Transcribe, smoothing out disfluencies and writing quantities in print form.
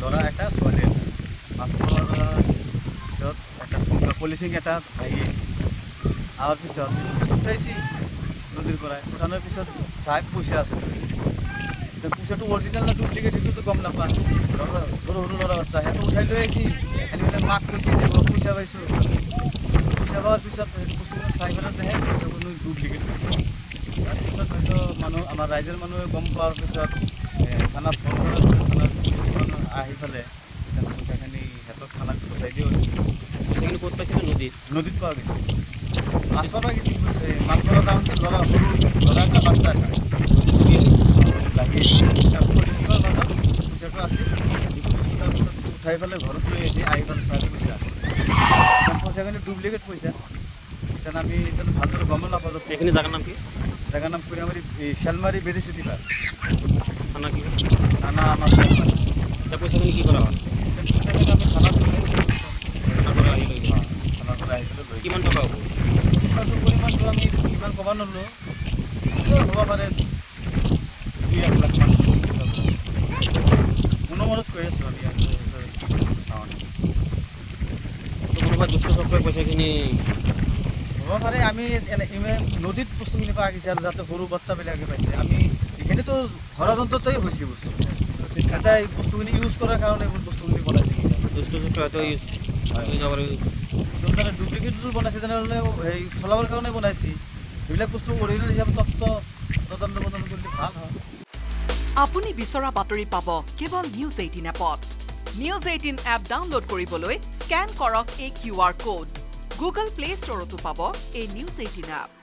ল'ৰা এটা ছোৱালী এটা মাছ মৰাৰ পিছত এটা পলিচিং এটা আহি আহিছে আহাৰ পিছত উঠাইছে নদীৰ পৰাই উঠানোৰ পিছত চাই পইচা আছে পইচাটো অৰিজিনেল না ডুপ্লিকেট সেইটোতো গম নাপা সৰু সৰু ল'ৰা বাচ্চা সিহঁতে উঠাই লৈ আহিছে আনি পেলাই মাক কৈছে যে পইচা পাইছোঁ পইচা পোৱাৰ পিছত সেইটো বস্তুখিনি চাই পেলাই দেহে পইচাবোৰ ডুপ্লিকেট হৈছে তাৰপিছত হয়তো মানুহ আমাৰ ৰাইজৰ মানুহে গম পোৱাৰ পিছত থানাত ফোন কৰাৰ পিছত থানাত পুলিচ মানুহ আহি পেলাই পইচাখিনি সিহঁতক থানাত পইচাই দিয়া হৈছে পইচাখিনি ক'ত পাইছিলে নদীত পোৱা গৈছে মাছ মাৰা গৈছে মাছ মাৰা যাওঁতে ল'ৰা সৰু ল'ৰা এটা বাচ্চা এটা লাগি পলিচিঙৰ মাজত পইচাটো আছিল তাৰপিছত উঠাই পেলাই ঘৰত লৈ আহিছে আহি পেলাই চাই পইচাখিনি ডুপ্লিকেট পইচা এতিয়া আমি এতিয়া ভালদৰে গম নাপালোঁ এইখিনি জাগাৰ নাম কি জাগাৰ নাম কুৰিয়ামাৰী শালমাৰী বেজেচুটি পাৰ থানা কি থানা আমাৰ শালমাৰী এতিয়া পইচাখিনি কি কৰা হ'ল পইচাখিনি আমি থানাত থানাৰ পৰা আহি লৈ গ'ল থানাৰ পৰা আহি পেলাই লৈ কিমান টকা হ'ব পইচাটোৰ পৰিমাণটো আমি ইমান ক'ব নোৱাৰিলোঁ হ'ব পাৰে 2-1 লাখ মান মনত কৈ আছোঁ আমি চাওঁ কোনোবা দুষ্ট চক্ৰই পইচাখিনি হ'ব পাৰে আমি নদীত বস্তুখিনি পোৱা গৈছে আৰু যাতে সৰু বাচ্চাবিলাকে পাইছে আমি এইখিনিতো ষড়যন্ত্ৰতেই হৈছে বস্তু এটা বস্তুখিনি ইউজ কৰাৰ কাৰণে এইবোৰ বস্তুখিনি বনাইছে দুষ্ট চক্ৰ হয়তো ইউজ হৈ যাব পাৰে যোনকাৰণে ডুপ্লিকেটটো বনাইছে তেনেহ'লে হেৰি চলাবৰ কাৰণে বনাইছে এইবিলাক বস্তু অৰিজিনেল হিচাপে তদন্ত কৰিলে ভাল হয় আপুনি বিচৰা বাতৰি পাব কেৱল নিউজ 18 এপত নিউজ 18 এপ ডাউনলোড কৰিবলৈ স্ক্যান কৰক এই QR কোড গুগল প্লে ষ্টৰতো পাব এই নিউজ 18 এপ